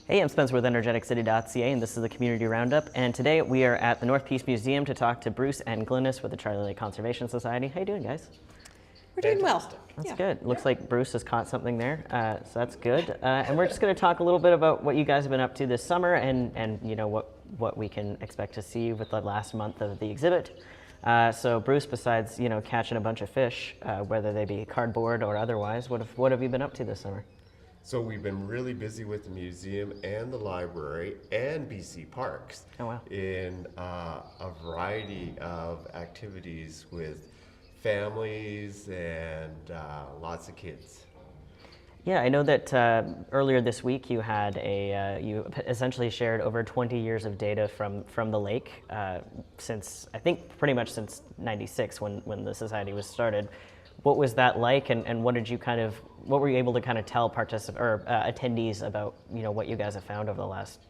Hey, I'm Spencer with energeticcity.ca, and this is the Community Roundup. And today we are at the North Peace Museum to talk to Bruce and Glynnis with the Charlie Lake Conservation Society. How you doing, guys? We're doing well. That's good. Looks like Bruce has caught something there, so that's good. And we're just going to talk a little bit about what you guys have been up to this summer, and you know what we can expect to see with the last month of the exhibit. So Bruce, besides catching a bunch of fish, whether they be cardboard or otherwise, what have you been up to this summer? So we've been really busy with the museum and the library and BC Parks in a variety of activities with families and lots of kids. Yeah, I know that earlier this week you had you essentially shared over 20 years of data from the lake since, I think, pretty much since '96 when the society was started. What was that like, and what were you able to kind of tell attendees about what you guys have found over the last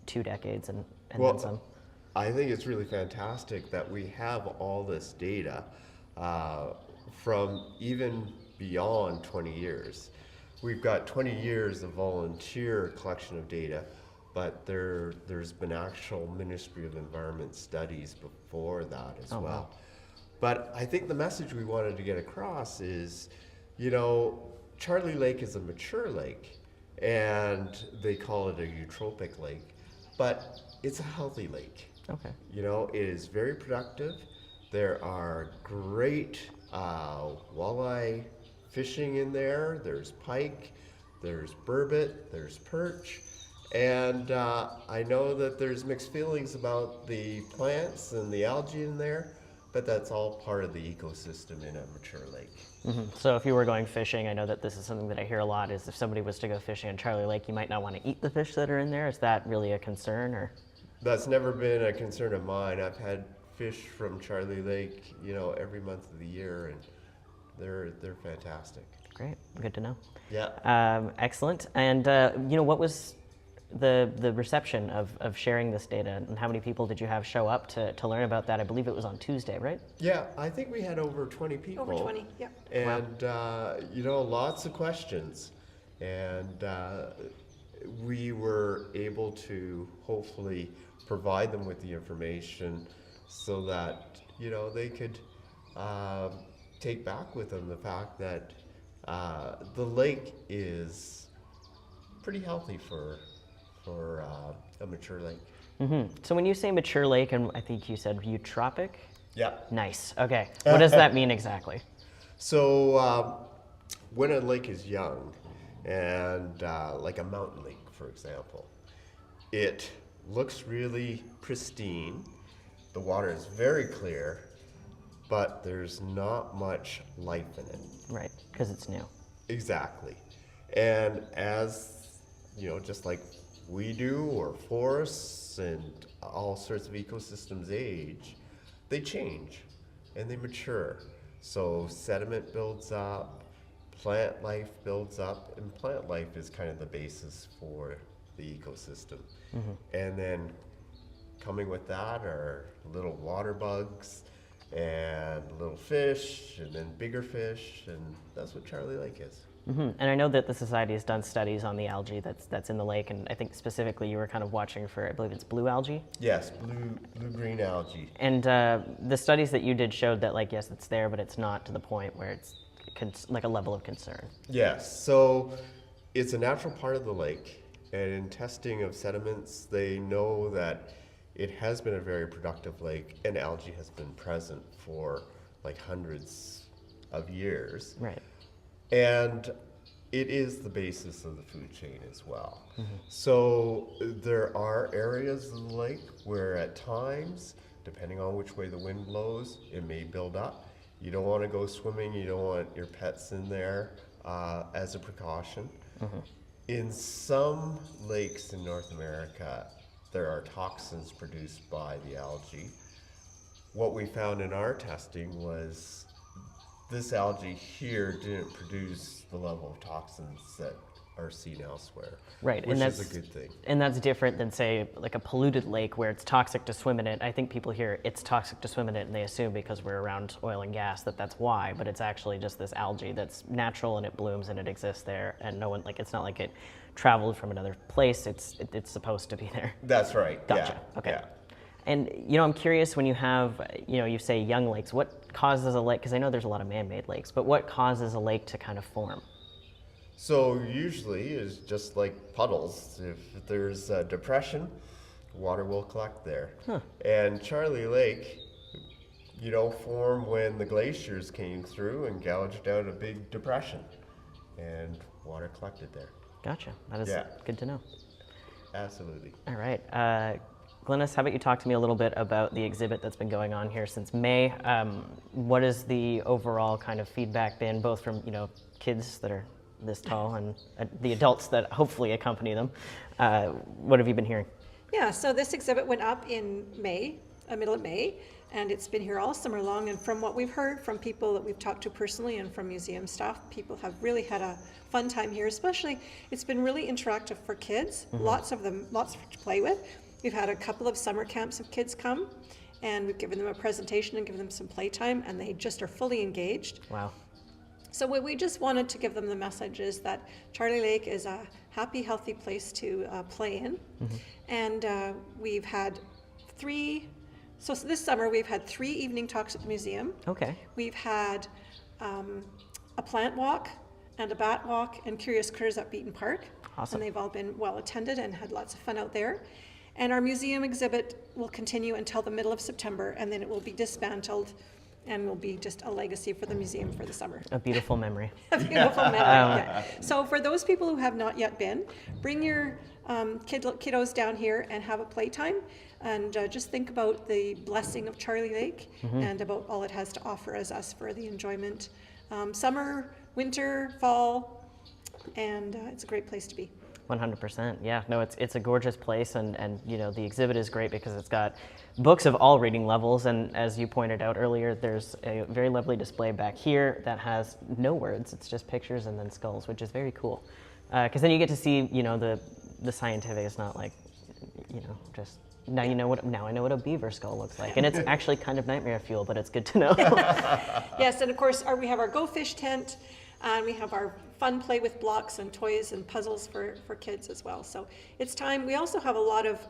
2 decades and then some? I think it's really fantastic that we have all this data from even beyond 20 years. We've got 20 years of volunteer collection of data, but there's been actual Ministry of Environment studies before that as well. Wow. But I think the message we wanted to get across is, Charlie Lake is a mature lake, and they call it a eutrophic lake, but it's a healthy lake. Okay. It is very productive. There are great walleye fishing in there. There's pike, there's burbot, there's perch, and I know that there's mixed feelings about the plants and the algae in there, but that's all part of the ecosystem in a mature lake. Mm-hmm. So if you were going fishing, I know that this is something that I hear a lot, is if somebody was to go fishing in Charlie Lake, you might not want to eat the fish that are in there. Is that really a concern, or? That's never been a concern of mine. I've had fish from Charlie Lake, every month of the year, and they're fantastic. Great, good to know. Yeah. Excellent. And what was the reception of sharing this data, and how many people did you have show up to learn about that? I believe it was on Tuesday, right? Yeah, I think we had over 20 people. Over 20, yeah. And lots of questions, and we were able to hopefully provide them with the information so that they could take back with them the fact that the lake is pretty healthy for a mature lake. Mm-hmm. So when you say mature lake, and I think you said eutrophic? Yeah. Nice. Okay. What does that mean exactly? So when a lake is young, and like a mountain lake, for example, it looks really pristine. The water is very clear, but there's not much life in it. Right, because it's new. Exactly. And as, just like we do, or forests and all sorts of ecosystems age, they change and they mature. So sediment builds up, plant life builds up, and plant life is kind of the basis for the ecosystem. Mm-hmm. And then coming with that are little water bugs and little fish, and then bigger fish, and that's what Charlie Lake is. Mm-hmm. And I know that the Society has done studies on the algae that's in the lake, and I think specifically you were kind of watching for, I believe it's blue algae? Yes, blue-green algae. And the studies that you did showed that, yes, it's there, but it's not to the point where it's like a level of concern. Yes, so it's a natural part of the lake, and in testing of sediments, they know that it has been a very productive lake, and algae has been present for hundreds of years. Right. And it is the basis of the food chain as well. Mm-hmm. So there are areas of the lake where at times, depending on which way the wind blows, it may build up. You don't want to go swimming, you don't want your pets in there as a precaution. Mm-hmm. In some lakes in North America, there are toxins produced by the algae. What we found in our testing was this algae here didn't produce the level of toxins that are seen elsewhere. Right, which and is that's a good thing. And that's different than, say, like a polluted lake where it's toxic to swim in it. I think people hear it's toxic to swim in it and they assume because we're around oil and gas that that's why, but it's actually just this algae that's natural and it blooms and it exists there, and no one, like, it's not like it traveled from another place. It's supposed to be there. That's right. Gotcha. Yeah. Okay. Yeah. And I'm curious, when you have, you say young lakes, what causes a lake? Because I know there's a lot of man-made lakes, but what causes a lake to kind of form? So usually it's just like puddles. If there's a depression, water will collect there. Huh. And Charlie Lake, formed when the glaciers came through and gouged out a big depression, and water collected there. Gotcha. That is good to know. Absolutely. All right. Glynnis, how about you talk to me a little bit about the exhibit that's been going on here since May? What has the overall kind of feedback been, both from kids that are this tall and the adults that hopefully accompany them? What have you been hearing? Yeah, so this exhibit went up in May, middle of May, and it's been here all summer long. And from what we've heard from people that we've talked to personally and from museum staff, people have really had a fun time here. Especially, it's been really interactive for kids. Mm-hmm. Lots to play with. We've had a couple of summer camps of kids come, and we've given them a presentation and given them some playtime, and they just are fully engaged. Wow. So what we just wanted to give them the message is that Charlie Lake is a happy, healthy place to play in. Mm-hmm. And we've had this summer we've had 3 evening talks at the museum. Okay. We've had a plant walk and a bat walk and curious critters at Beaton Park. Awesome. And they've all been well attended and had lots of fun out there. And our museum exhibit will continue until the middle of September, and then it will be dismantled and will be just a legacy for the museum for the summer. A beautiful memory. A beautiful memory, yeah. So for those people who have not yet been, bring your kiddos down here and have a playtime, and just think about the blessing of Charlie Lake and about all it has to offer as us for the enjoyment. Summer, winter, fall, and it's a great place to be. 100%. Yeah, no, it's a gorgeous place, and the exhibit is great because it's got books of all reading levels, and as you pointed out earlier, there's a very lovely display back here that has no words. It's just pictures and then skulls, which is very cool. Because then you get to see, the scientific. It's not like, just now I know what a beaver skull looks like, and it's actually kind of nightmare fuel, but it's good to know. Yes, and of course we have our Go Fish tent. And we have our fun play with blocks and toys and puzzles for kids as well. So it's time. We also have a lot of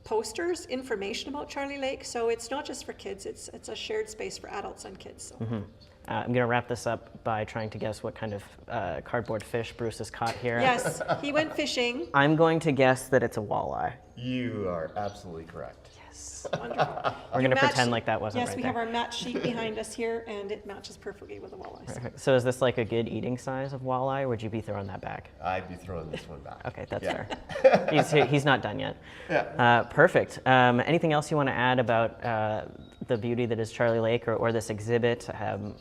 posters, information about Charlie Lake. So it's not just for kids. It's a shared space for adults and kids. So. Mm-hmm. I'm going to wrap this up by trying to guess what kind of cardboard fish Bruce has caught here. Yes, he went fishing. I'm going to guess that it's a walleye. You are absolutely correct. Yes. Wonderful. We're going to pretend like that wasn't right there. Yes, we have our match sheet behind us here, and it matches perfectly with a walleye. Perfect. So is this like a good eating size of walleye, or would you be throwing that back? I'd be throwing this one back. Okay, that's fair. He's not done yet. Yeah. Perfect. Anything else you want to add about the beauty that is Charlie Lake or this exhibit?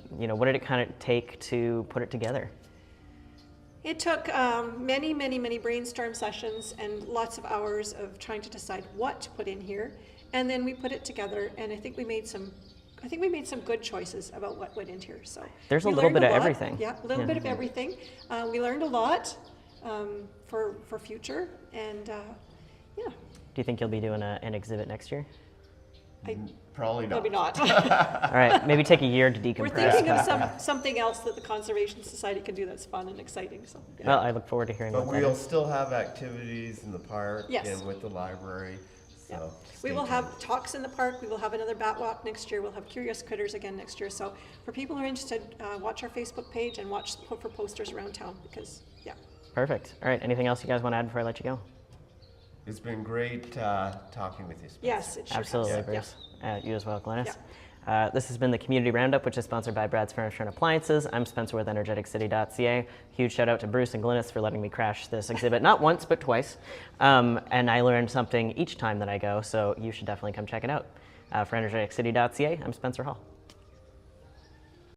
What did it kind of take to put it together? It took many, many, many brainstorm sessions and lots of hours of trying to decide what to put in here, and then we put it together. And I think we made some good choices about what went in here. So there's a little bit of everything. Yeah, a little bit of everything. We learned a lot for future, and yeah. Do you think you'll be doing an exhibit next year? Probably not. Maybe not. All right, maybe take a year to decompress. We're thinking of something else that the Conservation Society can do that's fun and exciting. So. Yeah. Well, I look forward to hearing but about that. But we'll still have activities in the park and with the library. So yeah. We will have talks in the park. We will have another bat walk next year. We'll have curious critters again next year. So for people who are interested, watch our Facebook page and watch for posters around town because, yeah. Perfect. All right, anything else you guys want to add before I let you go? It's been great talking with you, Spencer. Yes, it sure Absolutely, has. Bruce. Yeah. You as well, Glynnis. Yeah. This has been the Community Roundup, which is sponsored by Brad's Furniture and Appliances. I'm Spencer with EnergeticCity.ca. Huge shout out to Bruce and Glynnis for letting me crash this exhibit, not once, but twice. And I learned something each time that I go, so you should definitely come check it out. For EnergeticCity.ca, I'm Spencer Hall.